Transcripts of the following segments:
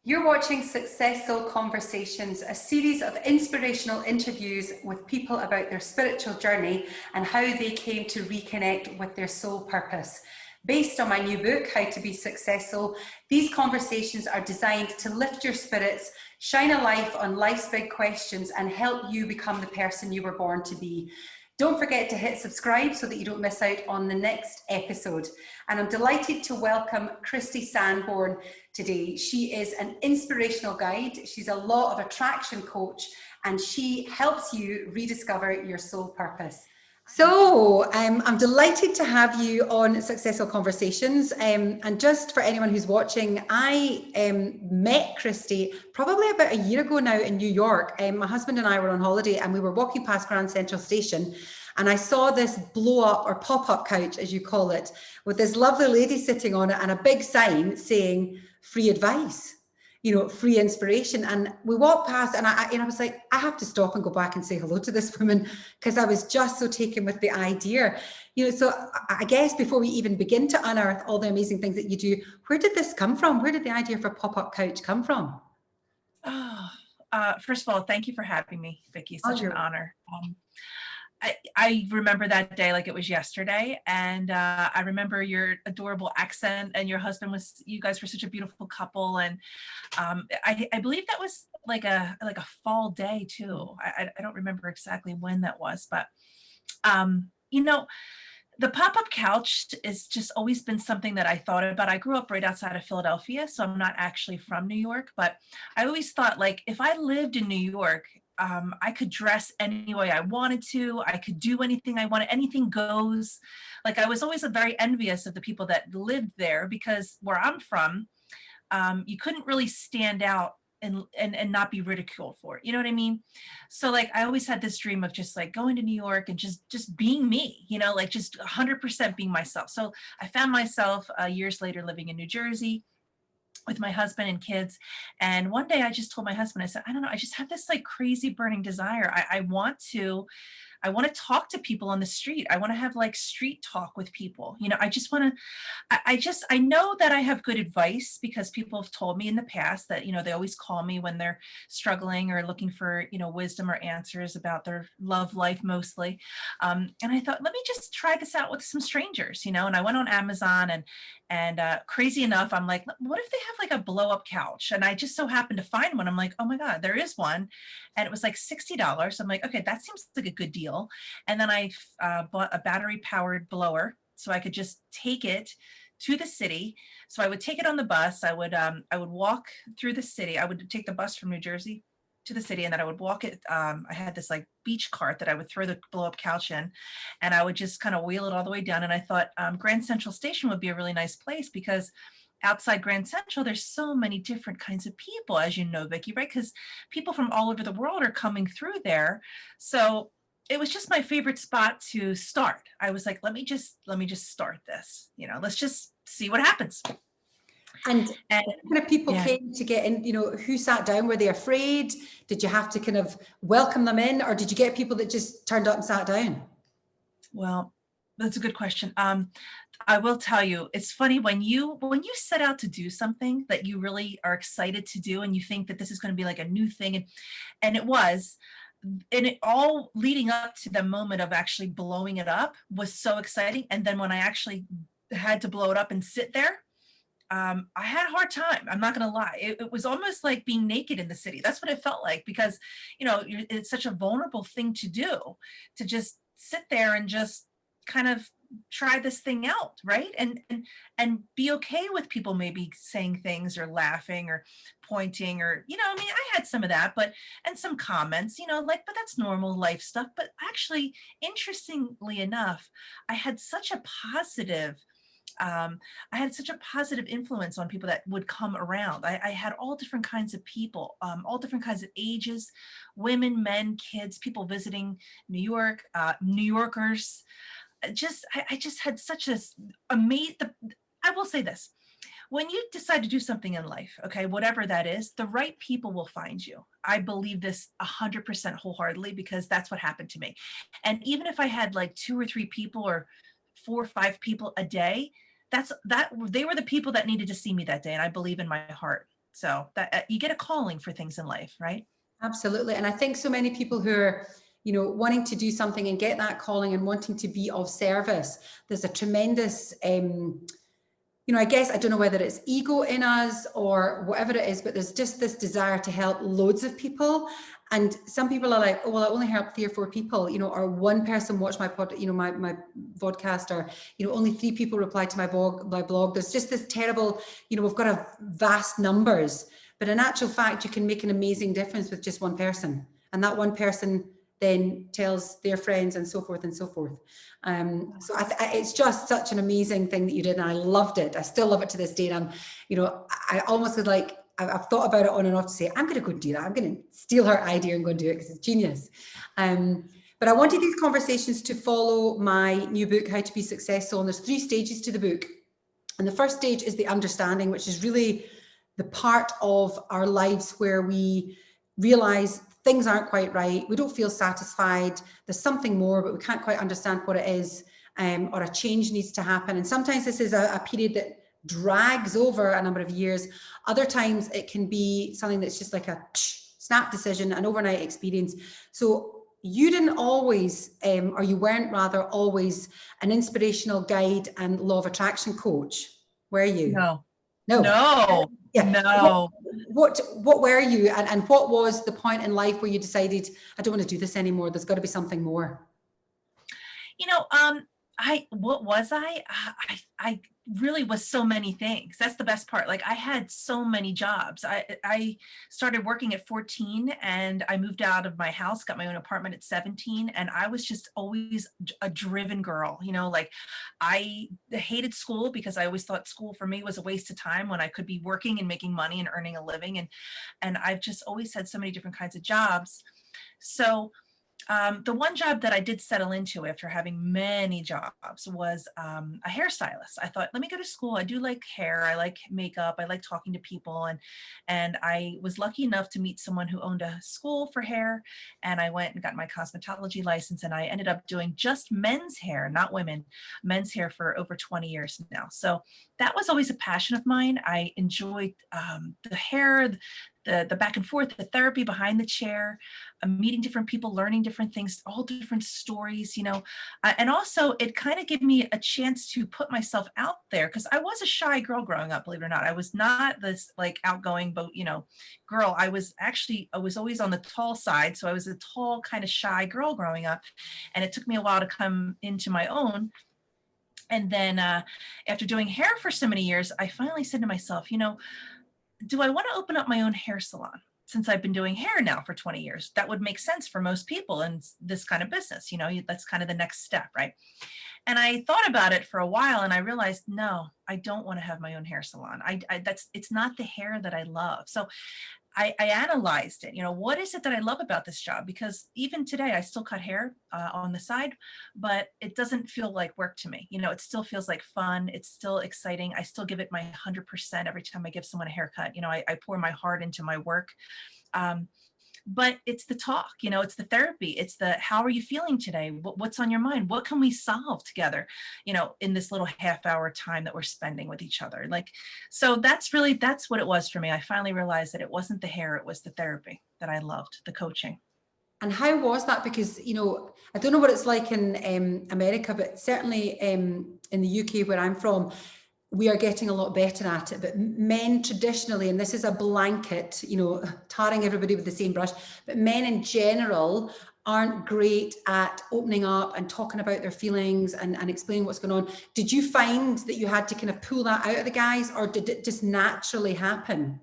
You're watching SuccesSoul Conversations, a series of inspirational interviews with people about their spiritual journey and how they came to reconnect with their soul purpose. Based on my new book, How to Be Successful, these conversations are designed to lift your spirits, shine a light on life's big questions, and help you become the person you were born to be. Don't forget to hit subscribe so that you don't miss out on the next episode. And I'm delighted to welcome Christy Sanborn today. She is an inspirational guide. She's a law of attraction coach, and she helps you rediscover your soul purpose. So I'm delighted to have you on SuccesSoul Conversations. And just for anyone who's watching, I met Christy probably about a year ago now in New York. My husband and I were on holiday and we were walking past Grand Central Station, and I saw this blow up or pop-up couch, as you call it, with this lovely lady sitting on it and a big sign saying free advice, free inspiration. And we walked past and I was like, I have to stop and go back and say hello to this woman, because I was just so taken with the idea. So I guess before we even begin to unearth all the amazing things that you do, where did this come from? Where did the idea for pop-up couch come from? First of all, thank you for having me, Vicky. Such an honor. I remember that day like it was yesterday, and I remember your adorable accent, and your husband you guys were such a beautiful couple, and I believe that was like a fall day too. I don't remember exactly when that was, but the pop-up couch is just always been something that I thought about. I grew up right outside of Philadelphia, so I'm not actually from New York, but I always thought, like, if I lived in New York, I could dress any way I wanted to. I could do anything I wanted. Anything goes. Like, I was always very envious of the people that lived there, because where I'm from, you couldn't really stand out and not be ridiculed for it. You know what I mean? So like, I always had this dream of just like going to New York and just being me, like just 100% being myself. So I found myself years later living in New Jersey with my husband and kids. And one day I just told my husband, I said, I don't know, I just have this like crazy burning desire. I want to talk to people on the street. I want to have like street talk with people. I just want to, I know that I have good advice, because people have told me in the past that, they always call me when they're struggling or looking for, wisdom or answers about their love life mostly. And I thought, let me just try this out with some strangers, and I went on Amazon, and crazy enough, I'm like, what if they have like a blow up couch? And I just so happened to find one. I'm like, oh my God, there is one. And it was like $60. I'm like, okay, that seems like a good deal. And then I bought a battery powered blower, so I could just take it to the city. So I would take it on the bus. I would walk through the city. I would take the bus from New Jersey to the city, and then I would walk it. I had this like beach cart that I would throw the blow up couch in, and I would just kind of wheel it all the way down. And I thought Grand Central Station would be a really nice place, because outside Grand Central, there's so many different kinds of people, as you know, Vicky, right? Because people from all over the world are coming through there. So it was just my favorite spot to start. I was like, let me just start this, let's just see what happens. And what kind of people came to get in, who sat down? Were they afraid? Did you have to kind of welcome them in, or did you get people that just turned up and sat down? Well, that's a good question. I will tell you, it's funny when you set out to do something that you really are excited to do, and you think that this is going to be like a new thing, and it was, and it all leading up to the moment of actually blowing it up was so exciting. And then when I actually had to blow it up and sit there, I had a hard time. I'm not going to lie. It was almost like being naked in the city. That's what it felt like, because, it's such a vulnerable thing to do, to just sit there and just kind of try this thing out, right? And be okay with people maybe saying things or laughing or pointing, or, I had some of that, and some comments, like, but that's normal life stuff. But actually, interestingly enough, I had such a positive influence on people that would come around. I had all different kinds of people, all different kinds of ages, women, men, kids, people visiting New York, New Yorkers. I just had such amazing, I will say this, when you decide to do something in life, okay, whatever that is, the right people will find you. I believe this 100% wholeheartedly, because that's what happened to me. And even if I had like 2 or 3 people or 4 or 5 people a day, they were the people that needed to see me that day. And I believe in my heart So that you get a calling for things in life, right? Absolutely. And I think so many people who are, wanting to do something and get that calling and wanting to be of service, there's a tremendous, I guess, I don't know whether it's ego in us or whatever it is, but there's just this desire to help loads of people. And some people are like, oh, well, I only helped 3 or 4 people, or one person watched my my vodcast, or, only 3 people replied to my blog. There's just this terrible, we've got a vast numbers, but in actual fact, you can make an amazing difference with just one person. And that one person then tells their friends and so forth and so forth. So it's just such an amazing thing that you did, and I loved it. I still love it to this day. And I almost would like, I've thought about it on and off to say, I'm going to go do that. I'm going to steal her idea and go and do it because it's genius. But I wanted these conversations to follow my new book, How to Be Successful. And there's 3 stages to the book. And the first stage is the understanding, which is really the part of our lives where we realize things aren't quite right. We don't feel satisfied. There's something more, but we can't quite understand what it is, or a change needs to happen. And sometimes this is a period that drags over a number of years. Other times it can be something that's just like a snap decision, an overnight experience. So you didn't always, or you weren't rather always, an inspirational guide and law of attraction coach, were you? No. No. No. Yeah. No. What were you, and what was the point in life where you decided, I don't want to do this anymore, there's got to be something more? What was I? I really was so many things. That's the best part. Like, I had so many jobs. I started working at 14, and I moved out of my house, got my own apartment at 17. And I was just always a driven girl, like I hated school because I always thought school for me was a waste of time when I could be working and making money and earning a living. And I've just always had so many different kinds of jobs. So the one job that I did settle into after having many jobs was a hairstylist. I thought, let me go to school. I do like hair. I like makeup. I like talking to people. And I was lucky enough to meet someone who owned a school for hair. And I went and got my cosmetology license. And I ended up doing just men's hair, not women, men's hair for over 20 years now. So that was always a passion of mine. I enjoyed the hair, the back and forth, the therapy behind the chair, meeting different people, learning different things, all different stories, and also it kind of gave me a chance to put myself out there, because I was a shy girl growing up, believe it or not. I was not this like outgoing, girl. I was always on the tall side. So I was a tall, kind of shy girl growing up. And it took me a while to come into my own. And then after doing hair for so many years, I finally said to myself, do I want to open up my own hair salon? Since I've been doing hair now for 20 years, that would make sense for most people in this kind of business. That's kind of the next step, right? And I thought about it for a while, and I realized, no, I don't want to have my own hair salon. It's not the hair that I love. So I analyzed it. What is it that I love about this job? Because even today, I still cut hair on the side, but it doesn't feel like work to me. It still feels like fun. It's still exciting. I still give it my 100% every time I give someone a haircut. I pour my heart into my work. But it's the talk, it's the therapy. It's the, how are you feeling today? What's on your mind? What can we solve together, in this little half-hour time that we're spending with each other? So that's what it was for me. I finally realized that it wasn't the hair, it was the therapy that I loved, the coaching. And how was that? Because, I don't know what it's like in America, but certainly in the UK where I'm from, we are getting a lot better at it. But men traditionally, and this is a blanket, tarring everybody with the same brush, but men in general aren't great at opening up and talking about their feelings and explaining what's going on. Did you find that you had to kind of pull that out of the guys, or did it just naturally happen?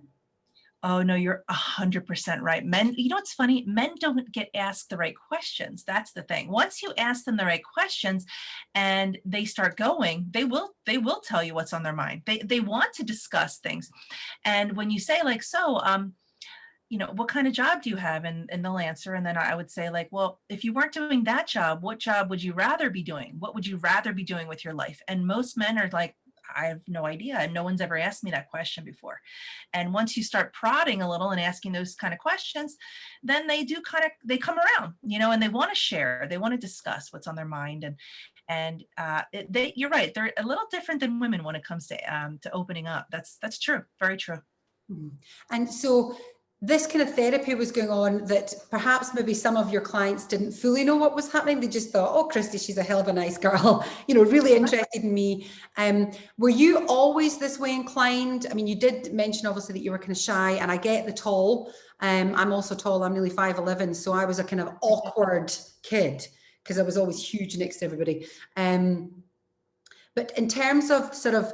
Oh, no, you're 100% right. Men, what's funny? Men don't get asked the right questions. That's the thing. Once you ask them the right questions and they start going, they will tell you what's on their mind. They want to discuss things. And when you say what kind of job do you have? And they'll answer. And then I would say well, if you weren't doing that job, what job would you rather be doing? What would you rather be doing with your life? And most men are like, I have no idea. No one's ever asked me that question before. And once you start prodding a little and asking those kind of questions, then they come around, and they want to share, they want to discuss what's on their mind. And you're right. They're a little different than women when it comes to opening up. That's true. Very true. Mhm. And so this kind of therapy was going on that perhaps maybe some of your clients didn't fully know what was happening. They just thought, oh, Christy, she's a hell of a nice girl, really interested in me. Were you always this way inclined? I mean, you did mention obviously that you were kind of shy, and I get the tall. I'm also tall, I'm nearly 5'11", so I was a kind of awkward kid because I was always huge next to everybody. But in terms of sort of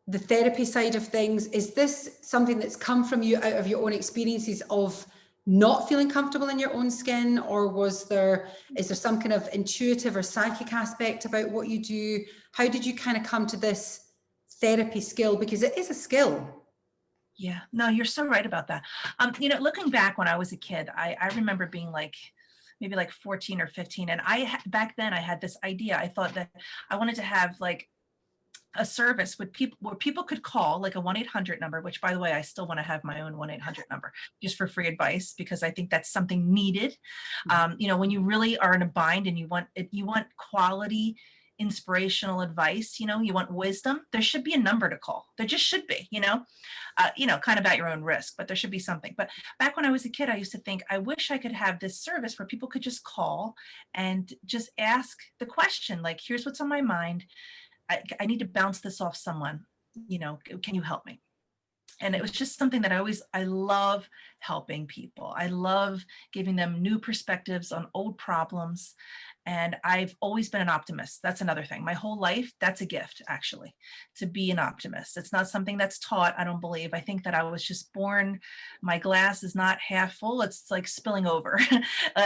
the therapy side of things, is this something that's come from you out of your own experiences of not feeling comfortable in your own skin, or is there some kind of intuitive or psychic aspect about what you do? How did you kind of come to this therapy skill? Because it is a skill. Yeah, no, you're so right about that. Looking back when I was a kid, I remember being like, maybe like 14 or 15. And back then I had this idea. I thought that I wanted to have like a service with people where people could call, like a 1-800 number, which by the way, I still want to have my own 1-800 number just for free advice, because I think that's something needed. When you really are in a bind and you want quality, inspirational advice, you want wisdom, there should be a number to call. There just should be, kind of at your own risk, but there should be something. But back when I was a kid, I used to think, I wish I could have this service where people could just call and just ask the question, like, here's what's on my mind. I need to bounce this off someone, can you help me? And it was just something that I love helping people. I love giving them new perspectives on old problems. And I've always been an optimist. That's another thing. My whole life, that's a gift, actually, to be an optimist. It's not something that's taught, I don't believe. I think that I was just born, my glass is not half full, it's like spilling over.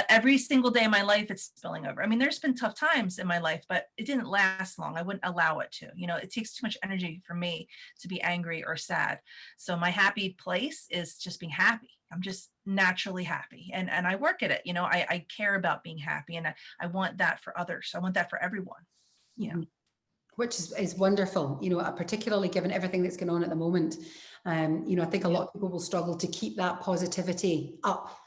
Every single day of my life, it's spilling over. I mean, there's been tough times in my life, but it didn't last long. I wouldn't allow it to. It takes too much energy for me to be angry or sad. So my happy place is just being happy. I'm just naturally happy, and I work at it. I care about being happy, and I want that for others. I want that for everyone. Which is wonderful, particularly given everything that's going on at the moment. I think a lot of people will struggle to keep that positivity up.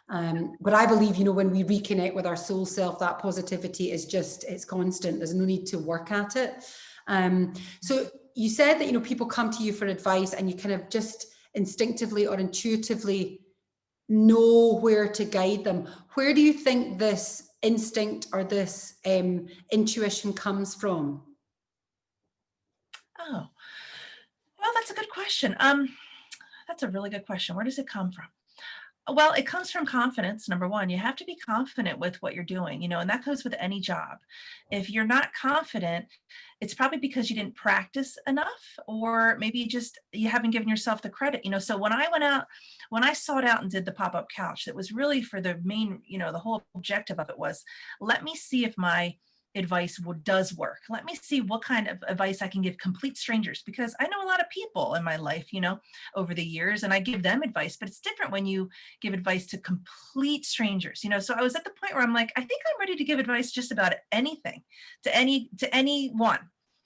But I believe, when we reconnect with our soul self, that positivity is it's constant. There's no need to work at it. So you said that, people come to you for advice and you kind of just instinctively or intuitively know where to guide them. Where do you think this instinct or this intuition comes from? Oh, well, that's a good question. That's a really good question. Where does it come from? Well, it comes from confidence. Number one, you have to be confident with what you're doing, and that goes with any job. If you're not confident, it's probably because you didn't practice enough, or maybe you haven't given yourself the credit, So when I sought out and did the pop-up couch, it was really for the main, the whole objective of it was, let me see if my advice does work. Let me see what kind of advice I can give complete strangers, because I know a lot of people in my life, over the years, and I give them advice, but it's different when you give advice to complete strangers, So I was at the point where I'm like, I think I'm ready to give advice just about anything to anyone.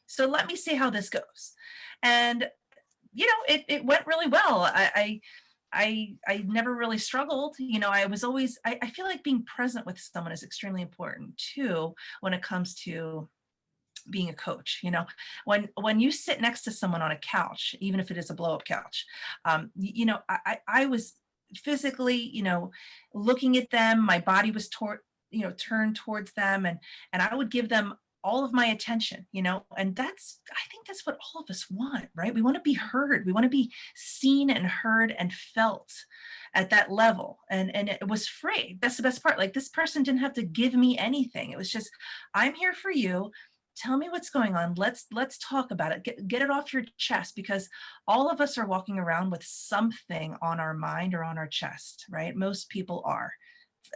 So let me see how this goes. And it went really well. I never really struggled. I was always, I feel like being present with someone is extremely important too, when it comes to being a coach. When you sit next to someone on a couch, even if it is a blow up couch, I was physically, looking at them, my body was turned towards them, and I would give them all of my attention, and I think that's what all of us want, right? We want to be heard. We want to be seen and heard and felt at that level. And it was free. That's the best part. Like, this person didn't have to give me anything. It was just, I'm here for you. Tell me what's going on. Let's talk about it. Get it off your chest, because all of us are walking around with something on our mind or on our chest, right? Most people are.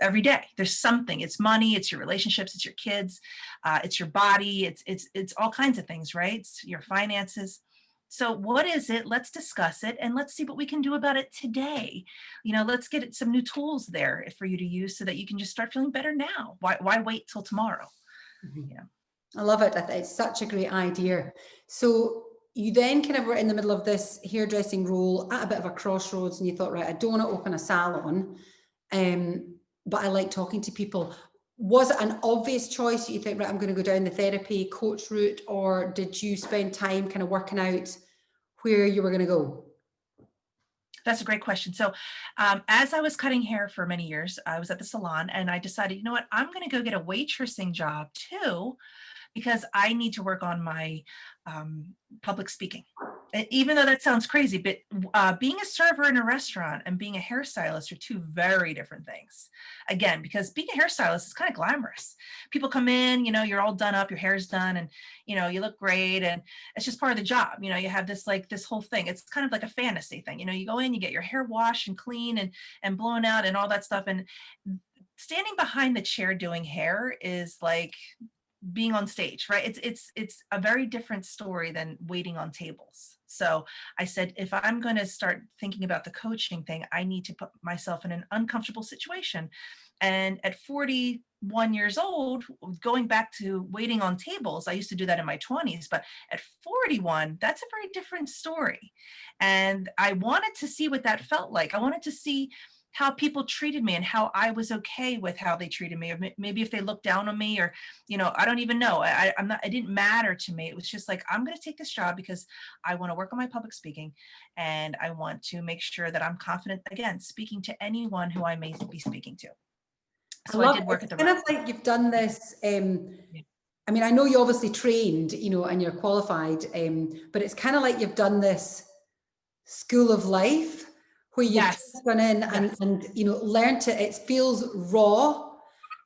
Every day there's something. It's money, it's your relationships, it's your kids, it's your body, it's all kinds of things, right? It's your finances. So what is it? Let's discuss it, and let's see what we can do about it today. Let's get some new tools there for you to use so that you can just start feeling better now. Why wait till tomorrow? Mm-hmm. I love it. It's such a great idea. So you then kind of were in the middle of this hairdressing role at a bit of a crossroads, and you thought, right, I don't want to open a salon, but I like talking to people. Was it an obvious choice? You think, right, I'm going to go down the therapy coach route, or did you spend time kind of working out where you were going to go? That's a great question. So as I was cutting hair for many years, I was at the salon and I decided, you know what, I'm going to go get a waitressing job too, because I need to work on my public speaking. Even though that sounds crazy, but being a server in a restaurant and being a hairstylist are two very different things. Again, because being a hairstylist is kind of glamorous. People come in, you know, you're all done up, your hair's done, and you know, you look great, and it's just part of the job. You know, you have this like this whole thing. It's kind of like a fantasy thing. You know, you go in, you get your hair washed and clean and blown out and all that stuff, and standing behind the chair doing hair is like being on stage, right? It's a very different story than waiting on tables. So I said, if I'm going to start thinking about the coaching thing, I need to put myself in an uncomfortable situation. And at 41 years old, going back to waiting on tables, I used to do that in my 20s, but at 41, that's a very different story. And I wanted to see what that felt like. I wanted to see how people treated me and how I was okay with how they treated me, or maybe if they looked down on me, or, you know, I don't even know. I'm not, it didn't matter to me. It was just like, I'm going to take this job because I want to work on my public speaking and I want to make sure that I'm confident, again, speaking to anyone who I may be speaking to. So I did work at the kind of like you've done this. I mean, I know you obviously trained, you know, and you're qualified, but it's kind of like you've done this school of life where you've just gone in and, you know, learned to, it feels raw,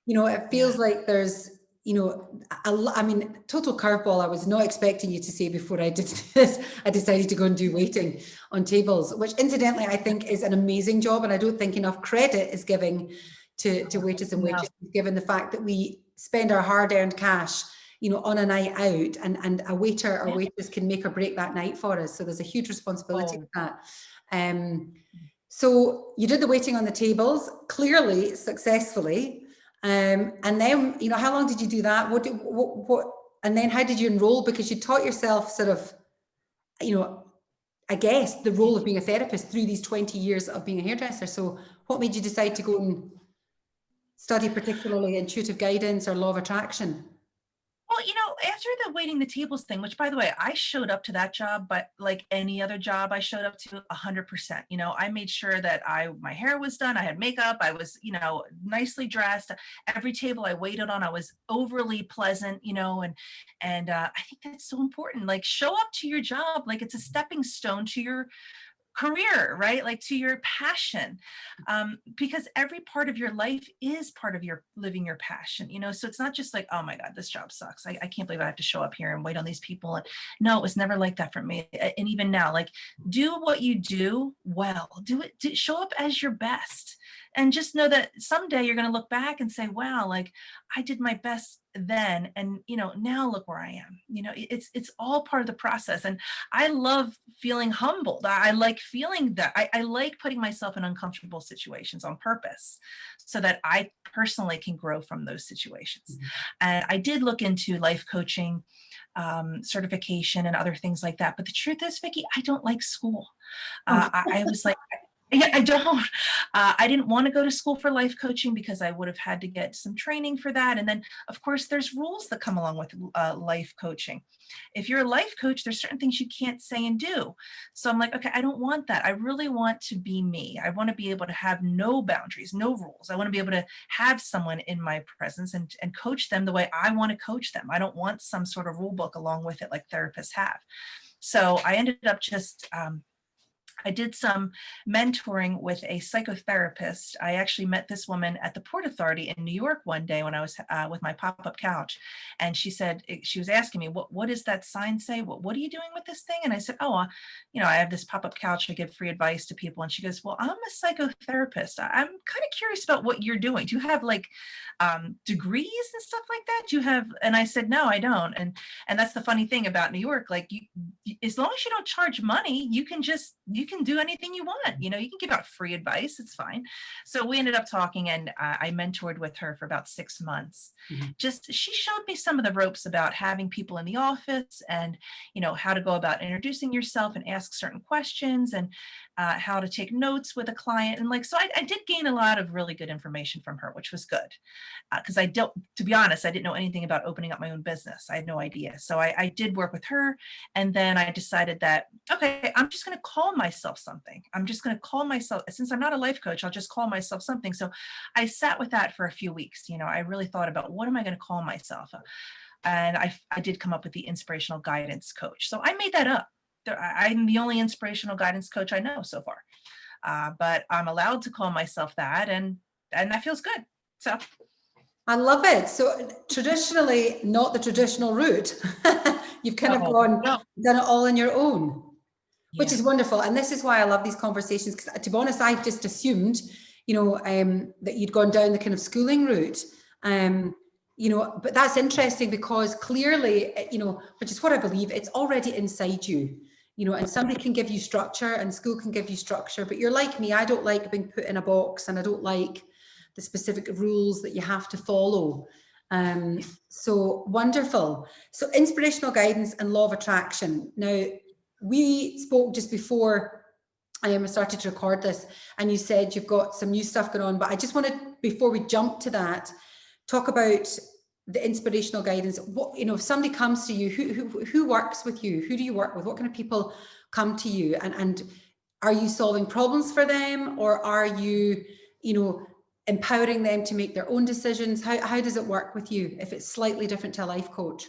you know, it feels like there's, you know, I mean, total curveball. I was not expecting you to say before I did this, I decided to go and do waiting on tables, which incidentally, I think is an amazing job. And I don't think enough credit is giving to waiters and waitresses, given the fact that we spend our hard-earned cash, you know, on a night out, and a waiter or waitress can make or break that night for us. So there's a huge responsibility with that. So you did the waiting on the tables, clearly successfully. And then, you know, how long did you do that? And then how did you enroll? Because you taught yourself sort of, you know, I guess the role of being a therapist through these 20 years of being a hairdresser. So what made you decide to go and study particularly intuitive guidance or law of attraction? Well, you know, after the waiting the tables thing, which by the way, I showed up to that job, but like any other job, I showed up to 100%. You know, I made sure that my hair was done. I had makeup. I was, you know, nicely dressed. Every table I waited on, I was overly pleasant, you know, and I think that's so important. Like show up to your job like it's a stepping stone to your career, right? Like to your passion, because every part of your life is part of your living your passion, you know? So it's not just like, oh my God, this job sucks. I can't believe I have to show up here and wait on these people. And no, it was never like that for me. And even now, like do what you do well, show up as your best. And just know that someday you're going to look back and say, wow, like I did my best then. And, you know, now look where I am, you know, it's all part of the process. And I love feeling humbled. I like feeling that I like putting myself in uncomfortable situations on purpose so that I personally can grow from those situations. And I did look into life coaching, certification and other things like that. But the truth is, Vicky, I don't like school. I was like, yeah, I don't. I didn't want to go to school for life coaching because I would have had to get some training for that. And then, of course, there's rules that come along with life coaching. If you're a life coach, there's certain things you can't say and do. So I'm like, okay, I don't want that. I really want to be me. I want to be able to have no boundaries, no rules. I want to be able to have someone in my presence and coach them the way I want to coach them. I don't want some sort of rule book along with it like therapists have. So I ended up just I did some mentoring with a psychotherapist. I actually met this woman at the Port Authority in New York one day when I was with my pop-up couch. And she said, she was asking me, what does that sign say? What are you doing with this thing? And I said, oh, you know, I have this pop-up couch. I give free advice to people. And she goes, well, I'm a psychotherapist. I'm kind of curious about what you're doing. Do you have like degrees and stuff like that? Do you have? And I said, no, I don't. And that's the funny thing about New York. Like as long as you don't charge money, you can do anything you want. You know, you can give out free advice. It's fine. So we ended up talking and I mentored with her for about 6 months. She showed me some of the ropes about having people in the office and, you know, how to go about introducing yourself and ask certain questions and how to take notes with a client. And like, so I did gain a lot of really good information from her, which was good. Because to be honest, I didn't know anything about opening up my own business. I had no idea. So I did work with her. And then I decided that, okay, I'm just going to call myself myself something. I'm just going to call myself, since I'm not a life coach, I'll just call myself something. So I sat with that for a few weeks. I really thought about, what am I going to call myself? And I did come up with the inspirational guidance coach. So I made that up. I'm the only inspirational guidance coach I know so far. But I'm allowed to call myself that, and that feels good. So I love it. So traditionally, not the traditional route. You've kind of done it all on your own, which is wonderful. And this is why I love these conversations, because to be honest, I just assumed, that you'd gone down the kind of schooling route. But that's interesting, because clearly, which is what I believe, it's already inside you. And somebody can give you structure and school can give you structure, but you're like me, I don't like being put in a box, and I don't like the specific rules that you have to follow. So wonderful. So inspirational guidance and law of attraction. Now, we spoke just before I started to record this, and you said you've got some new stuff going on, but I just wanted, before we jump to that, talk about the inspirational guidance. What, if somebody comes to you, who works with you? Who do you work with? What kind of people come to you? And are you solving problems for them, or are you, empowering them to make their own decisions? How does it work with you if it's slightly different to a life coach?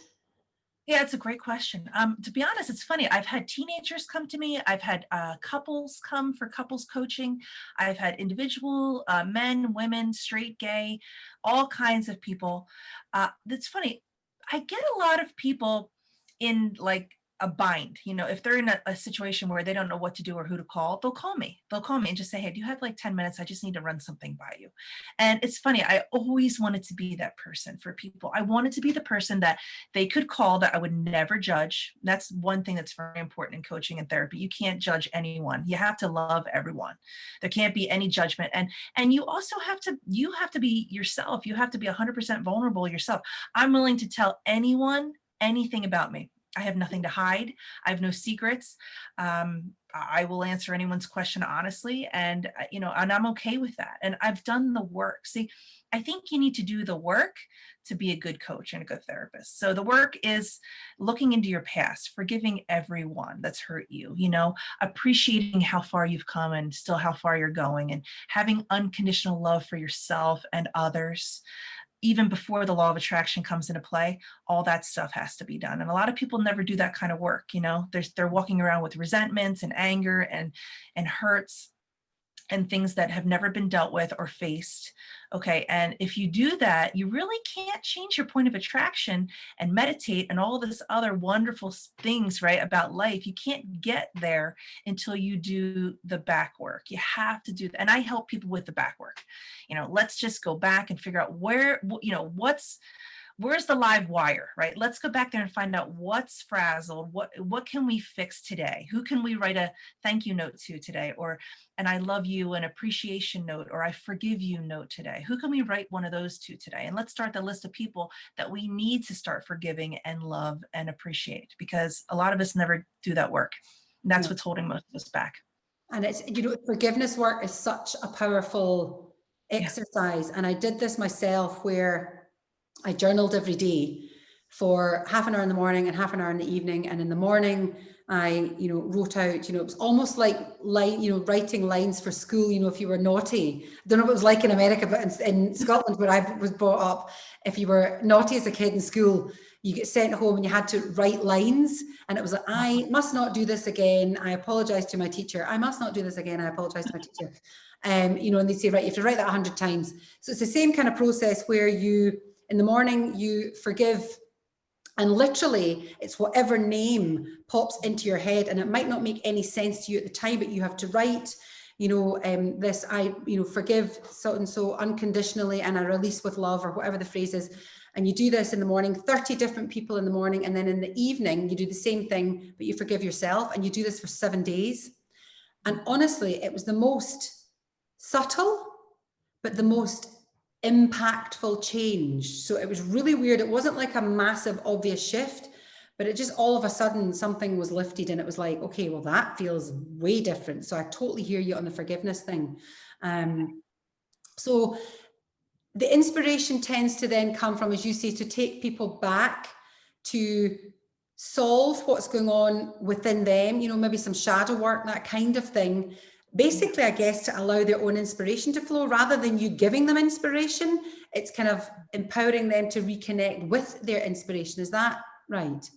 Yeah, it's a great question. To be honest, it's funny. I've had teenagers come to me. I've had couples come for couples coaching. I've had individual men, women, straight, gay, all kinds of people. That's funny. I get a lot of people in like a bind. If they're in a situation where they don't know what to do or who to call, they'll call me. They'll call me and just say, hey, do you have like 10 minutes? I just need to run something by you. And it's funny. I always wanted to be that person for people. I wanted to be the person that they could call, that I would never judge. That's one thing that's very important in coaching and therapy. You can't judge anyone. You have to love everyone. There can't be any judgment. And you also have to be yourself. You have to be 100% vulnerable yourself. I'm willing to tell anyone anything about me. I have nothing to hide. I have no secrets. I will answer anyone's question honestly, and and I'm okay with that. And I've done the work. See, I think you need to do the work to be a good coach and a good therapist. So the work is looking into your past, forgiving everyone that's hurt you, appreciating how far you've come and still how far you're going, and having unconditional love for yourself and others. Even before the law of attraction comes into play, all that stuff has to be done. And a lot of people never do that kind of work. They're walking around with resentments and anger and hurts and things that have never been dealt with or faced. Okay. And if you do that, you really can't change your point of attraction and meditate and all this other wonderful things, right, about life. You can't get there until you do the back work. You have to do that. And I help people with the back work. Let's just go back and figure out where's the live wire, right? Let's go back there and find out what's frazzled. What can we fix today? Who can we write a thank you note to today? Or an I love you, an appreciation note, or I forgive you note today? Who can we write one of those to today? And let's start the list of people that we need to start forgiving and love and appreciate, because a lot of us never do that work. And that's what's holding most of us back. And it's, forgiveness work is such a powerful exercise. And I did this myself, where I journaled every day for half an hour in the morning and half an hour in the evening. And in the morning, I, wrote out, it was almost like writing lines for school, if you were naughty. I don't know what it was like in America, but in Scotland, where I was brought up, if you were naughty as a kid in school, you get sent home and you had to write lines. And it was like, I must not do this again. I apologize to my teacher. I must not do this again. I apologize to my teacher. And they say, right, you have to write that 100 times. So it's the same kind of process where in the morning, you forgive, and literally it's whatever name pops into your head, and it might not make any sense to you at the time, but you have to write, this, I, forgive so-and-so unconditionally, and I release with love, or whatever the phrase is. And you do this in the morning, 30 different people in the morning. And then in the evening, you do the same thing, but you forgive yourself, and you do this for 7 days. And honestly, it was the most subtle, but the most impactful change. So it was really weird. It wasn't like a massive obvious shift, but it just all of a sudden something was lifted, and it was like, okay, well, that feels way different. So I totally hear you on the forgiveness thing. So the inspiration tends to then come from, as you say, to take people back to solve what's going on within them, you know, maybe some shadow work, that kind of thing. Basically, I guess, to allow their own inspiration to flow rather than you giving them inspiration. It's kind of empowering them to reconnect with their inspiration. Is that right?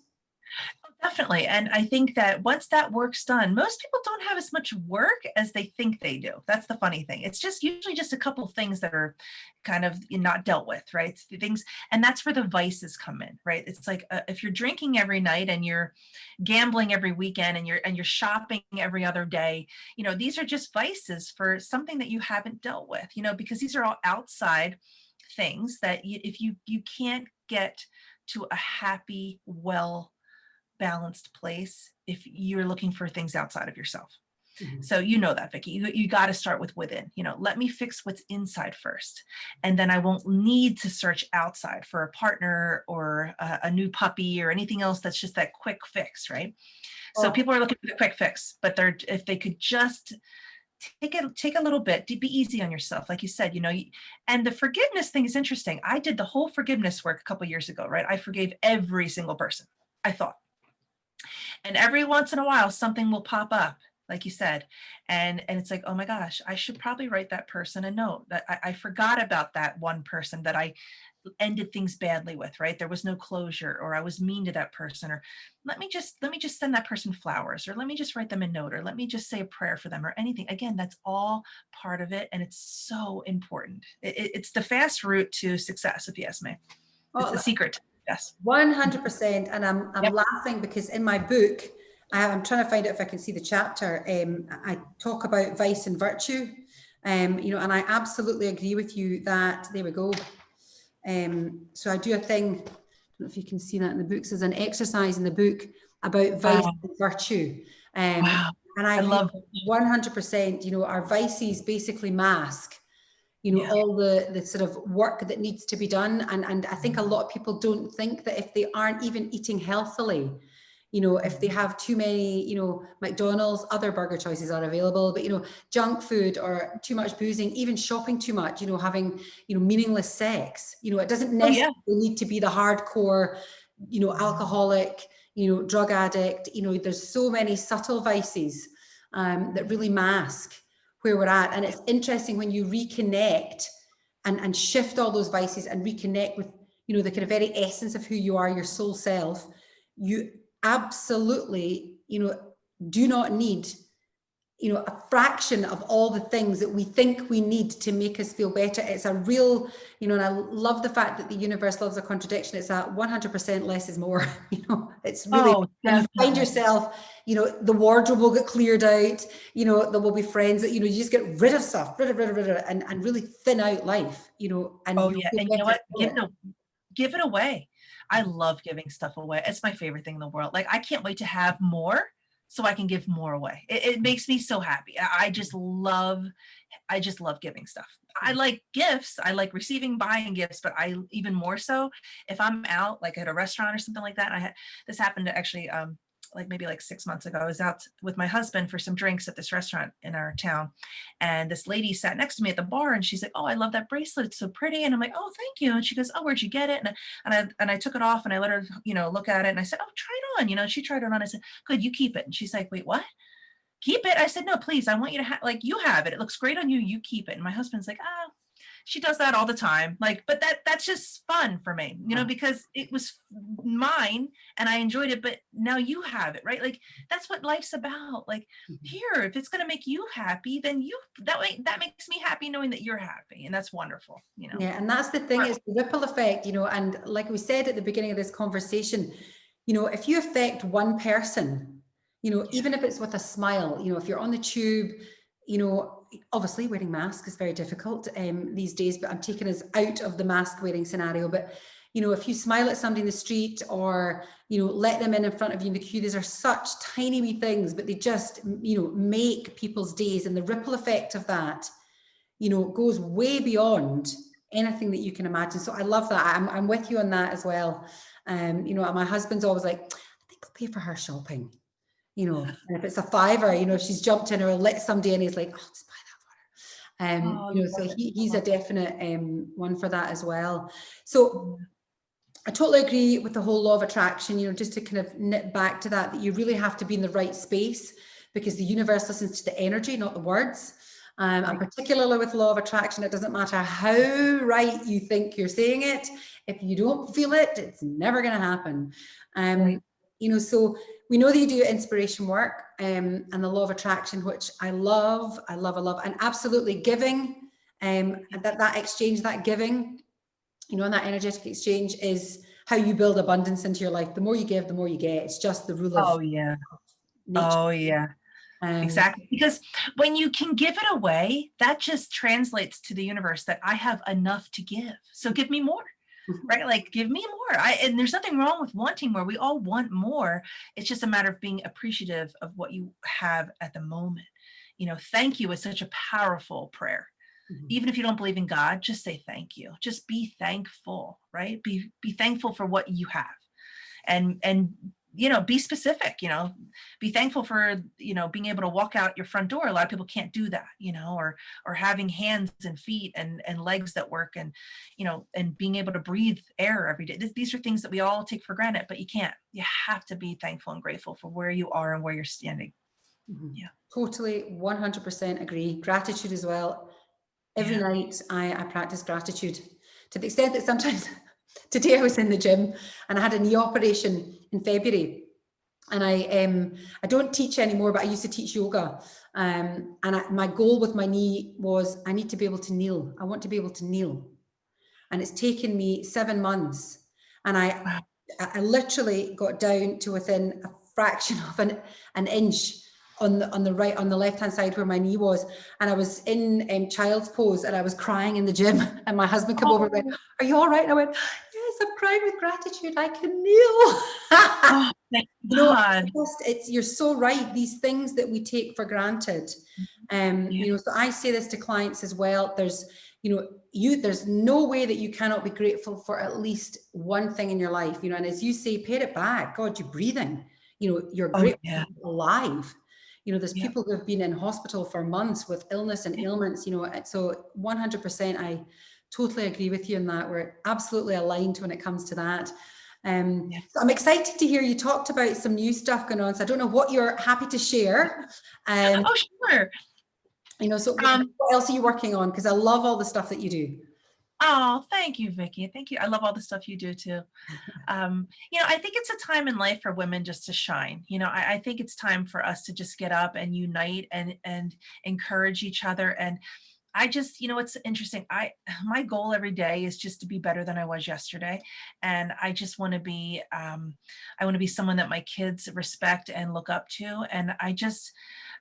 Definitely. And I think that once that work's done, most people don't have as much work as they think they do. That's the funny thing. It's just usually just a couple of things that are kind of not dealt with, right? It's the things, and that's where the vices come in, right? It's like if you're drinking every night and you're gambling every weekend and you're shopping every other day, you know, these are just vices for something that you haven't dealt with, you know, because these are all outside things that if you can't get to a happy, well balanced place if you're looking for things outside of yourself. Mm-hmm. So you know that, Vicky, you got to start with within, you know, let me fix what's inside first. And then I won't need to search outside for a partner or a new puppy or anything else that's just that quick fix, right? So people are looking for the quick fix, but if they could just take a little bit to be easy on yourself. Like you said, you know, and the forgiveness thing is interesting. I did the whole forgiveness work a couple of years ago, right? I forgave every single person, I thought. And every once in a while, something will pop up, like you said. And it's like, oh my gosh, I should probably write that person a note that I forgot about that one person that I ended things badly with, right? There was no closure, or I was mean to that person, or let me just send that person flowers, or let me just write them a note, or let me just say a prayer for them, or anything. Again, that's all part of it. And it's so important. It's the fast route to success, if you ask me. It's the secret. Yes. 100%. And I'm laughing because in my book, I'm trying to find out if I can see the chapter. I talk about vice and virtue, you know, and I absolutely agree with you that, there we go. So I do a thing, I don't know if you can see that in the books, there's an exercise in the book about vice and virtue. Wow. And I love 100%, you know, our vices basically mask, you know, all the sort of work that needs to be done. And I think a lot of people don't think that if they aren't even eating healthily, you know, if they have too many, you know, McDonald's, other burger choices are available, but, you know, junk food or too much boozing, even shopping too much, you know, having, you know, meaningless sex, you know, it doesn't necessarily need to be the hardcore, you know, alcoholic, you know, drug addict, you know, there's so many subtle vices that really mask where we're at. And it's interesting when you reconnect and shift all those vices and reconnect with, you know, the kind of very essence of who you are, your soul self, you absolutely, you know, do not need, you know, a fraction of all the things that we think we need to make us feel better. It's a real, you know, and I love the fact that the universe loves a contradiction. It's a 100% less is more, you know, it's really, and you find yourself, you know, the wardrobe will get cleared out, you know, there will be friends that, you know, you just get rid of stuff, rid of, and really thin out life, you know, and and you know what, give it away. I love giving stuff away. It's my favorite thing in the world. Like, I can't wait to have more so I can give more away. It makes me so happy. I just love giving stuff. I like gifts. I like buying gifts, but I even more so if I'm out like at a restaurant or something like that. This happened to actually like maybe like 6 months ago. I was out with my husband for some drinks at this restaurant in our town. And this lady sat next to me at the bar and she's like, oh, I love that bracelet. It's so pretty. And I'm like, oh, thank you. And she goes, oh, where'd you get it? And I took it off and I let her, you know, look at it. And I said, oh, try it on. You know, she tried it on. I said, good, you keep it. And she's like, wait, what? Keep it? I said, no, please. I want you to have, like, you have it. It looks great on you. You keep it. And my husband's like, oh, she does that all the time. Like, but that's just fun for me, you know, because it was mine and I enjoyed it, but now you have it, right? Like, that's what life's about. Like, here, if it's going to make you happy, then that makes me happy knowing that you're happy. And that's wonderful, you know? Yeah. And that's the thing, is the ripple effect, you know, and like we said at the beginning of this conversation, you know, if you affect one person, you know, even if it's with a smile, you know, if you're on the tube, you know, obviously wearing masks is very difficult these days, but I'm taking us out of the mask wearing scenario. But, you know, if you smile at somebody in the street or, you know, let them in front of you in the queue, these are such tiny wee things, but they just, you know, make people's days. And the ripple effect of that, you know, goes way beyond anything that you can imagine. So I love that. I'm with you on that as well. You know, my husband's always like, I think I'll pay for her shopping. You know, and if it's a $5, you know, she's jumped in or let somebody in, he's like, oh, just buy that for her. You know, so he's a definite one for that as well. So I totally agree with the whole law of attraction, just to kind of knit back to that you really have to be in the right space, because the universe listens to the energy, not the words. And particularly with law of attraction, it doesn't matter how right you think you're saying it. If you don't feel it, it's never going to happen. So we know that you do inspiration work, and the law of attraction, which I love, and absolutely giving, that exchange, that giving, and that energetic exchange is how you build abundance into your life. The more you give, the more you get. It's just the rule of nature. Oh yeah. Exactly. Because when you can give it away, that just translates to the universe that I have enough to give. So give me more, right? Like, give me more. And there's nothing wrong with wanting more. We all want more. It's just a matter of being appreciative of what you have at the moment. Thank you is such a powerful prayer. Even if you don't believe in God, just say thank you. Just be thankful, right? Be thankful for what you have. And be specific, be thankful for, being able to walk out your front door. A lot of people can't do that, or having hands and feet and legs that work, and, and being able to breathe air every day. These are things that we all take for granted, but you can't. You have to be thankful and grateful for where you are and where you're standing. Yeah. Totally, 100% agree. Gratitude as well. Every night I practice gratitude, to the extent that sometimes today I was in the gym and I had a knee operation in February, and I don't teach anymore, but I used to teach yoga. My goal with my knee was I need to be able to kneel. I want to be able to kneel. And it's taken me 7 months. And I literally got down to within a fraction of an inch on the left hand side where my knee was, and I was in child's pose, and I was crying in the gym, and my husband came over and went, "Are you all right?" And I went, "Yes, I'm crying with gratitude. I can kneel." Thank God. You're so right. These things that we take for granted. So I say this to clients as well. There's no way that you cannot be grateful for at least one thing in your life. And as you say, pay it back. God, you're breathing. You're grateful alive. There's people who have been in hospital for months with illness and ailments, so 100%, I totally agree with you in that. We're absolutely aligned when it comes to that. So I'm excited to hear you talked about some new stuff going on. So I don't know what you're happy to share. Sure. So what else are you working on? Because I love all the stuff that you do. Oh, thank you, Vicky. Thank you. I love all the stuff you do too. I think it's a time in life for women just to shine. I think it's time for us to just get up and unite and encourage each other. And I just, it's interesting. My goal every day is just to be better than I was yesterday. And I just want to be, someone that my kids respect and look up to. And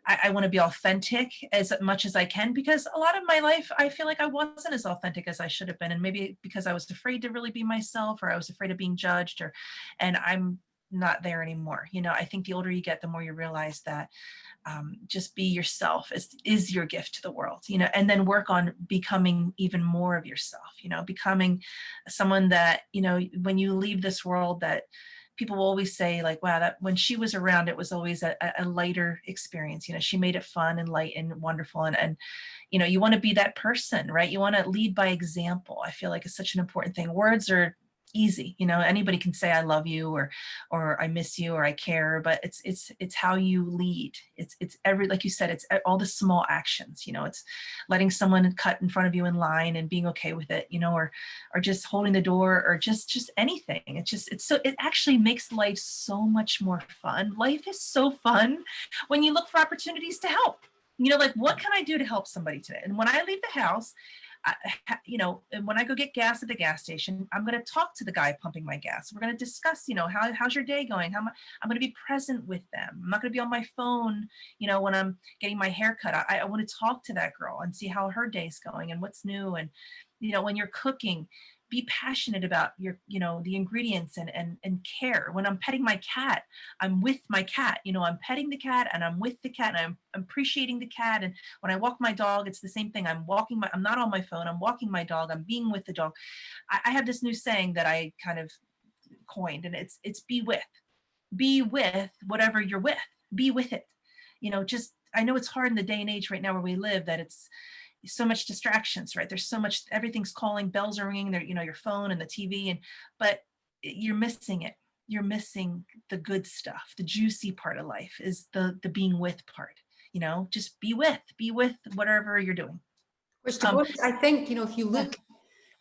I want to be authentic as much as I can, because a lot of my life, I feel like I wasn't as authentic as I should have been. And maybe because I was afraid to really be myself, or I was afraid of being judged, and I'm not there anymore. I think the older you get, the more you realize that just be yourself is your gift to the world, and then work on becoming even more of yourself, becoming someone that, when you leave this world, that people will always say, like, wow, that when she was around, it was always a lighter experience. She made it fun and light and wonderful. And you want to be that person, right? You want to lead by example. I feel like it's such an important thing. Words are easy. Anybody can say, I love you, or I miss you, or I care, but it's how you lead. It's like you said, it's all the small actions, it's letting someone cut in front of you in line and being okay with it, or just holding the door, or just anything. It actually makes life so much more fun. Life is so fun when you look for opportunities to help, like, what can I do to help somebody today? And when I leave the house, and when I go get gas at the gas station, I'm going to talk to the guy pumping my gas. We're going to discuss, how's your day going? I'm going to be present with them. I'm not going to be on my phone, when I'm getting my hair cut. I want to talk to that girl and see how her day's going and what's new. And, when you're cooking, be passionate about your, the ingredients and care. When I'm petting my cat, I'm with my cat, I'm petting the cat and I'm with the cat, and I'm appreciating the cat. And when I walk my dog, it's the same thing. I'm not on my phone. I'm walking my dog. I'm being with the dog. I have this new saying that I kind of coined, and it's be with whatever you're with, be with it. I know it's hard in the day and age right now where we live, that it's so much distractions, right? There's so much, everything's calling, bells are ringing, there, your phone and the TV, but you're missing it. You're missing the good stuff. The juicy part of life is the being with part, you know, just be with whatever you're doing. Which, to be honest, I think, you know, if you look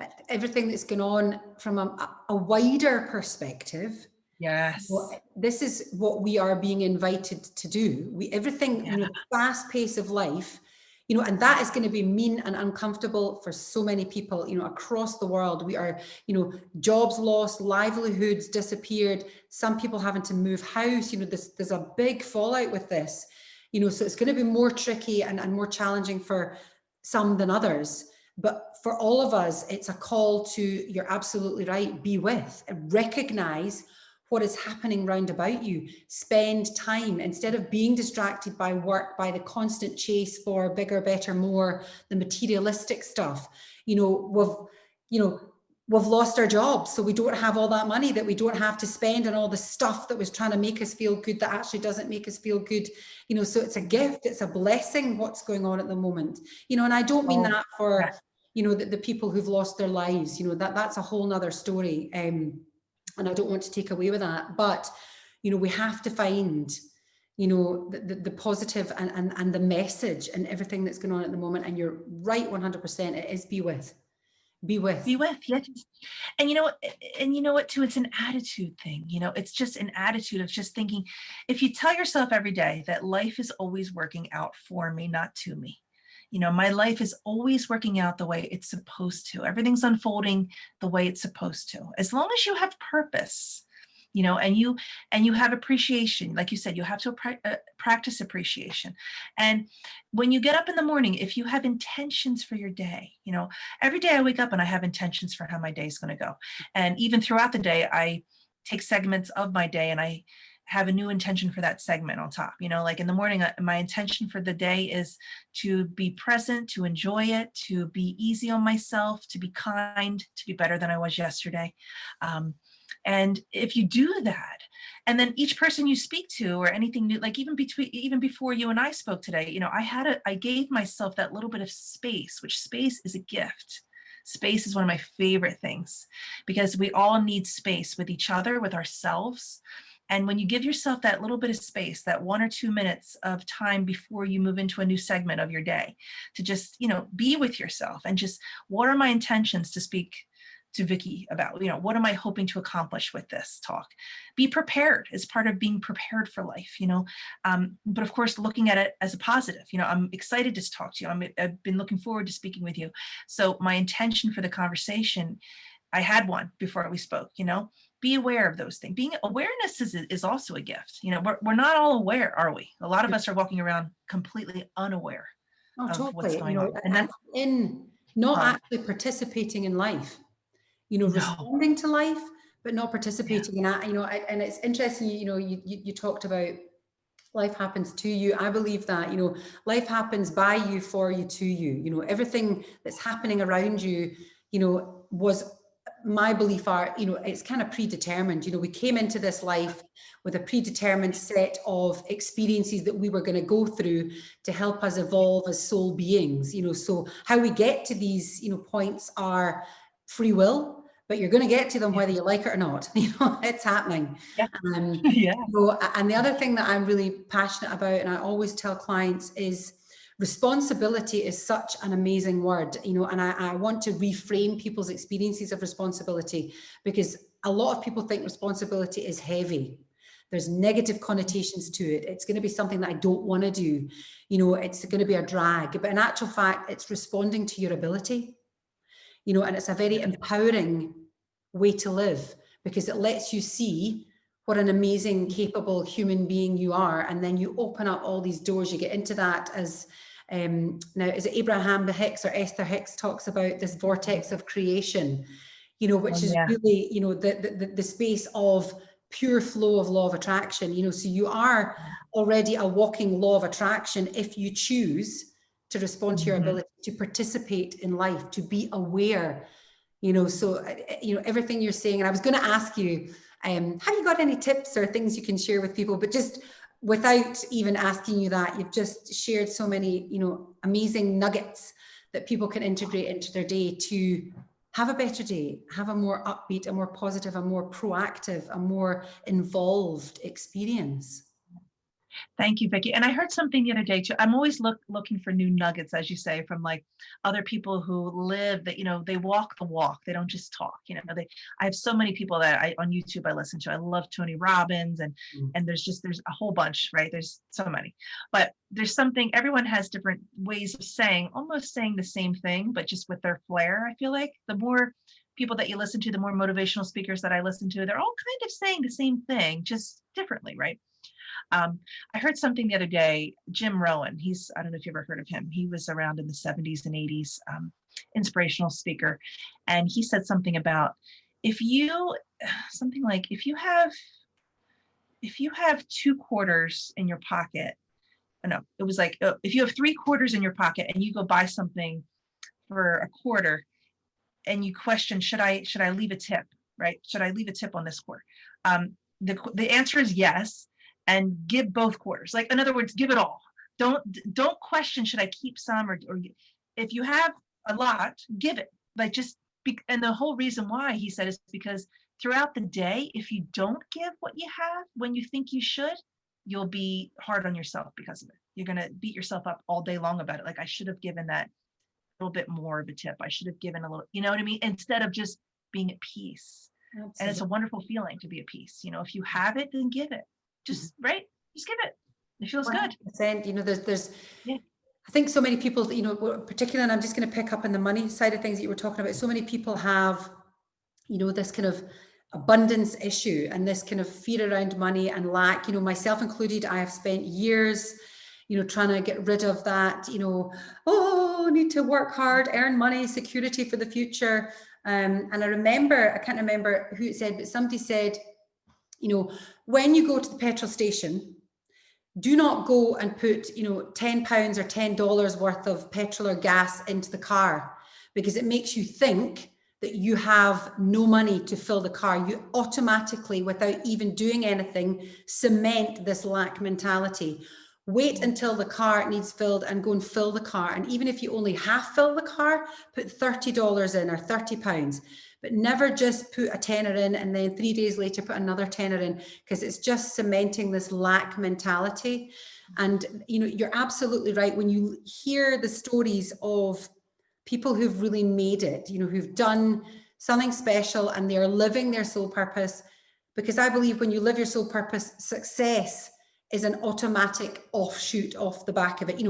at everything that's going on from a wider perspective, Yes. well, this is what we are being invited to do. Everything, you know, the fast pace of life, you know, and that is going to be mean and uncomfortable for so many people, you know, across the world. We are, you know, jobs lost, livelihoods disappeared, some people having to move house, you know, there's a big fallout with this, you know, so it's going to be more tricky and more challenging for some than others. But for all of us, it's a call to, you're absolutely right, be with, recognize what is happening round about you. Spend time, instead of being distracted by work, by the constant chase for bigger, better, more, the materialistic stuff. You know, we've lost our jobs, so we don't have all that money that we don't have to spend on all the stuff that was trying to make us feel good that actually doesn't make us feel good. You know, so it's a gift, it's a blessing what's going on at the moment. You know, and I don't mean that for, you know, the people who've lost their lives, you know, that's a whole nother story. And I don't want to take away with that, but, you know, we have to find, you know, the positive and the message and everything that's going on at the moment. And you're right, 100%, it is be with. Yes. And you know what too, it's an attitude thing. You know, it's just an attitude of just thinking, if you tell yourself every day that life is always working out for me, not to me. You know, my life is always working out the way it's supposed to. Everything's unfolding the way it's supposed to. As long as you have purpose, you know, and you have appreciation, like you said, you have to practice appreciation. And when you get up in the morning, if you have intentions for your day, you know, every day I wake up and I have intentions for how my day is going to go. And even throughout the day, I take segments of my day and I have a new intention for that segment on top. You know, like in the morning, my intention for the day is to be present, to enjoy it, to be easy on myself, to be kind, to be better than I was yesterday. And if you do that, and then each person you speak to or anything new, like even before you and I spoke today, you know, I gave myself that little bit of space, which space is a gift. Space is one of my favorite things because we all need space with each other, with ourselves. And when you give yourself that little bit of space, that 1 or 2 minutes of time before you move into a new segment of your day, to just, you know, be with yourself and just, what are my intentions to speak to Vicky about? You know, what am I hoping to accomplish with this talk? Be prepared as part of being prepared for life, you know, but of course, looking at it as a positive. You know, I'm excited to talk to you. I've been looking forward to speaking with you. So my intention for the conversation, I had one before we spoke, you know, be aware of those things. Being awareness is also a gift. You know, we're not all aware, are we? A lot of us are walking around completely unaware of what's going on. And that's in not actually participating in life, you know, responding to life, but not participating in that, you know, and it's interesting, you know, you talked about life happens to you. I believe that, you know, life happens by you, for you, to you, you know, everything that's happening around you, you know, was my belief are, you know, it's kind of predetermined. You know, we came into this life with a predetermined set of experiences that we were going to go through to help us evolve as soul beings, you know. So how we get to these, you know, points are free will, but you're going to get to them whether you like it or not. You know, it's happening. So, and the other thing that I'm really passionate about, and I always tell clients, is responsibility is such an amazing word, you know, and I want to reframe people's experiences of responsibility, because a lot of people think responsibility is heavy. There's negative connotations to it. It's going to be something that I don't want to do. You know, it's going to be a drag, but in actual fact, it's responding to your ability, you know, and it's a very empowering way to live, because it lets you see what an amazing, capable human being you are. And then you open up all these doors. You get into that as, now is it Abraham Hicks or Esther Hicks talks about this vortex of creation, you know, which is really, you know, the space of pure flow of law of attraction, you know, so you are already a walking law of attraction if you choose to respond to your ability to participate in life, to be aware, you know. So, you know, everything you're saying, and I was going to ask you, have you got any tips or things you can share with people? But just without even asking you that, you've just shared so many, you know, amazing nuggets that people can integrate into their day to have a better day, have a more upbeat, a more positive, a more proactive, a more involved experience. Thank you, Vicky. And I heard something the other day too. I'm always looking for new nuggets, as you say, from like other people who live that, they walk the walk. They don't just talk, I have so many people that on YouTube I listen to. I love Tony Robbins and there's a whole bunch, right? There's so many, but there's something, everyone has different ways of almost saying the same thing, but just with their flair. I feel like the more people that you listen to, the more motivational speakers that I listen to, they're all kind of saying the same thing, just differently, right? I heard something the other day, Jim Rohn, I don't know if you ever heard of him. He was around in the 70s and 80s, inspirational speaker. And he said something about if you have 2 quarters in your pocket, no, it was like, if you have 3 quarters in your pocket and you go buy something for a quarter and you question, should I leave a tip, right? Should I leave a tip on this quarter? The answer is yes. And give both quarters. Like, in other words, give it all. Don't question, should I keep some or if you have a lot, give it. Like and the whole reason why he said is because throughout the day, if you don't give what you have when you think you should, you'll be hard on yourself because of it. You're going to beat yourself up all day long about it. Like, I should have given that little bit more of a tip. I should have given a little, you know what I mean? Instead of just being at peace. Absolutely. And it's a wonderful feeling to be at peace. If you have it, then give it. Just right, just give it. It feels 100%, good. There's I think so many people, particularly, and I'm just going to pick up on the money side of things that you were talking about. So many people have, this kind of abundance issue and this kind of fear around money and lack, myself included. I have spent years, trying to get rid of that, I need to work hard, earn money, security for the future. And I can't remember who it said, but somebody said, when you go to the petrol station, do not go and put, £10 or $10 worth of petrol or gas into the car, because it makes you think that you have no money to fill the car. You automatically, without even doing anything, cement this lack mentality. Wait until the car needs filled and go and fill the car. And even if you only half fill the car, put $30 in or £30. But never just put a tenner in and then 3 days later put another tenner in, because it's just cementing this lack mentality. And you're absolutely right. When you hear the stories of people who've really made it, who've done something special and they're living their soul purpose, because I believe when you live your soul purpose, success is an automatic offshoot off the back of it.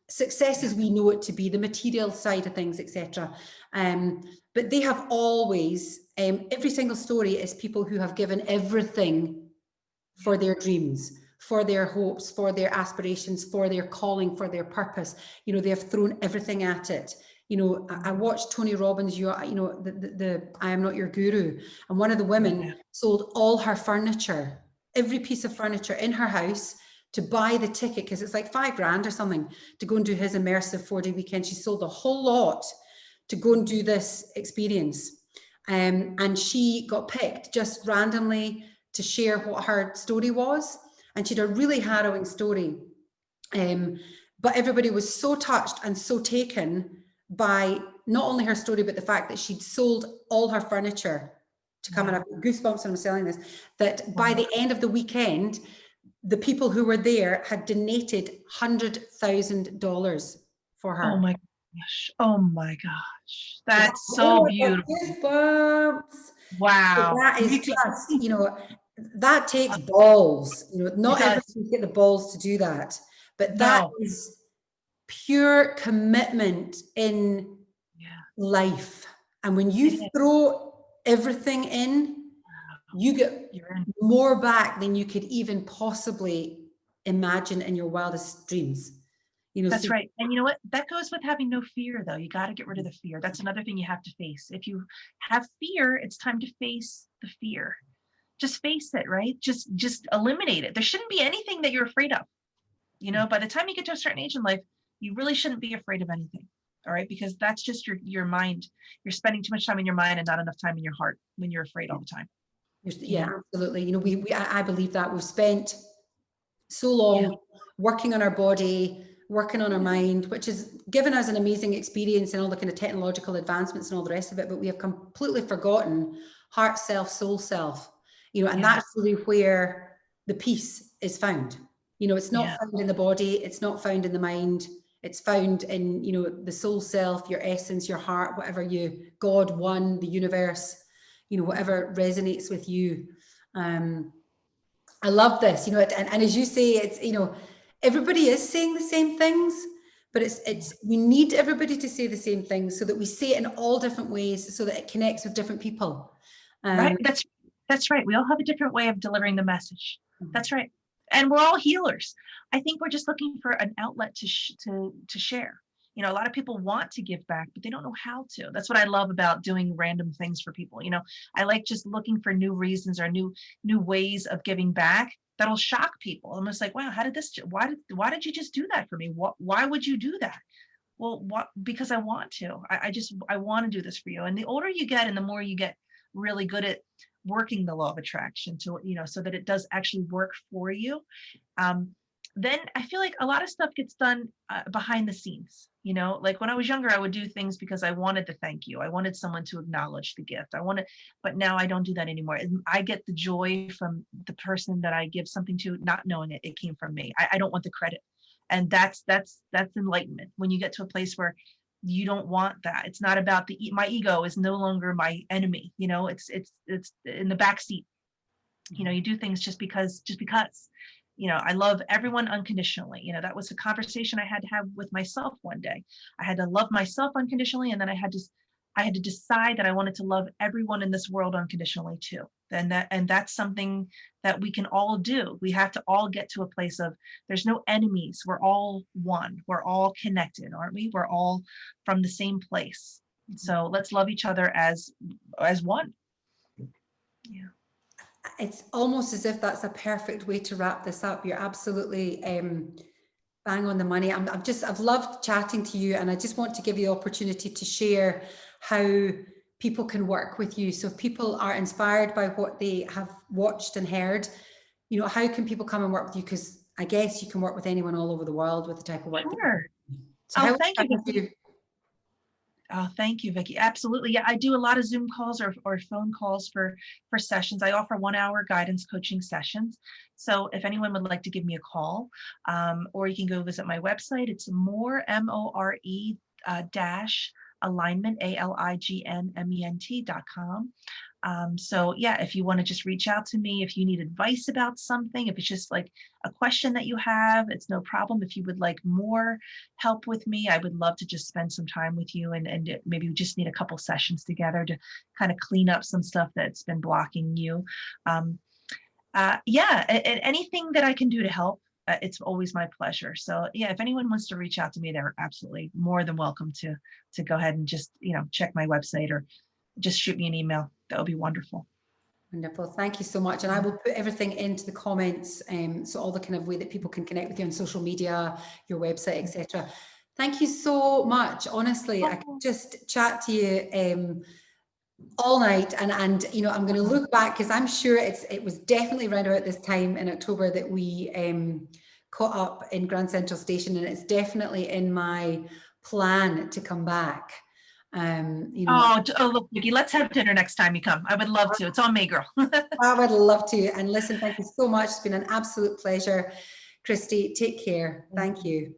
Success as we know it to be, the material side of things, etc. But they have always, every single story is people who have given everything for their dreams, for their hopes, for their aspirations, for their calling, for their purpose. They have thrown everything at it. I watched Tony Robbins, the I Am Not Your Guru, and one of the women sold all her furniture, every piece of furniture in her house, to buy the ticket, because it's like $5,000 or something to go and do his immersive 4-day weekend. She sold the whole lot to go and do this experience. And she got picked just randomly to share what her story was. And she had a really harrowing story. But everybody was so touched and so taken by not only her story, but the fact that she'd sold all her furniture to come, and I've got goosebumps when I'm selling this, that by the end of the weekend, the people who were there had donated $100,000 for her. Oh my gosh. Oh my gosh. That's so beautiful. Goosebumps. Wow. So that is just, that takes balls. Not everybody get the balls to do that, but that is pure commitment in life. And when you throw everything in, you get more back than you could even possibly imagine in your wildest dreams. That's right. And you know what? That goes with having no fear, though. You got to get rid of the fear. That's another thing you have to face. If you have fear, it's time to face the fear. Just face it, right? Just eliminate it. There shouldn't be anything that you're afraid of. By the time you get to a certain age in life, you really shouldn't be afraid of anything. All right. Because that's just your mind. You're spending too much time in your mind and not enough time in your heart when you're afraid all the time. Yeah, absolutely. I believe that we've spent so long working on our body, working on our mind, which is given us an amazing experience and all the kind of technological advancements and all the rest of it, but we have completely forgotten heart self, soul self, you know, and that's really where the peace is found. You know, it's not found in the body, it's not found in the mind, it's found in, you know, the soul self, your essence, your heart, whatever you, God, one, the universe, you know, whatever resonates with you. I love this, you know, and as you say, it's, you know, everybody is saying the same things, but we need everybody to say the same things so that we say it in all different ways so that it connects with different people. Right. That's right. We all have a different way of delivering the message. That's right. And we're all healers. I think we're just looking for an outlet to share. You know, a lot of people want to give back, but they don't know how to. That's what I love about doing random things for people. You know, I like just looking for new reasons or new ways of giving back that'll shock people. I'm just like, wow, why did you just do that for me? Why would you do that? Well, because I want to. I want to do this for you. And the older you get and the more you get really good at working the law of attraction to, you know, so that it does actually work for you. Then I feel like a lot of stuff gets done behind the scenes. You know, like when I was younger, I would do things because I wanted to thank you. I wanted someone to acknowledge the gift. But now I don't do that anymore. I get the joy from the person that I give something to, not knowing it came from me. I don't want the credit. And that's enlightenment. When you get to a place where you don't want that. It's not about my ego is no longer my enemy. You know, it's in the backseat. You know, you do things just because. You know, I love everyone unconditionally. You know, that was a conversation I had to have with myself one day. I had to love myself unconditionally, and then I had to decide that I wanted to love everyone in this world unconditionally too. And that's something that we can all do. We have to all get to a place of there's no enemies. We're all one. We're all connected, aren't we? We're all from the same place. So let's love each other as one. Yeah. It's almost as if that's a perfect way to wrap this up. You're absolutely bang on the money. I've loved chatting to you, and I just want to give you the opportunity to share how people can work with you. So if people are inspired by what they have watched and heard, you know, how can people come and work with you? Because I guess you can work with anyone all over the world with the type of work. Sure. So thank you, Vicky. Oh, thank you, Vicky. Absolutely. Yeah, I do a lot of Zoom calls or phone calls for sessions. I offer 1-hour guidance coaching sessions. So if anyone would like to give me a call, or you can go visit my website, it's more, MORE dash alignment, ALIGNMENT.com. So yeah, if you want to just reach out to me, if you need advice about something, if it's just like a question that you have, it's no problem. If you would like more help with me, I would love to just spend some time with you, and maybe we just need a couple sessions together to kind of clean up some stuff that's been blocking you. Anything that I can do to help, it's always my pleasure. So yeah, if anyone wants to reach out to me, they're absolutely more than welcome to go ahead and just, you know, check my website or just shoot me an email. That would be wonderful. Wonderful. Thank you so much. And I will put everything into the comments. So all the kind of way that people can connect with you on social media, your website, etc. Thank you so much. Honestly, I could just chat to you all night, and you know, I'm going to look back because I'm sure it was definitely around about this time in October that we caught up in Grand Central Station, and it's definitely in my plan to come back. You know, look, Vicky, let's have dinner next time you come. I would love to. It's on me, girl. I would love to. And listen, thank you so much. It's been an absolute pleasure. Christy, take care. Thank you.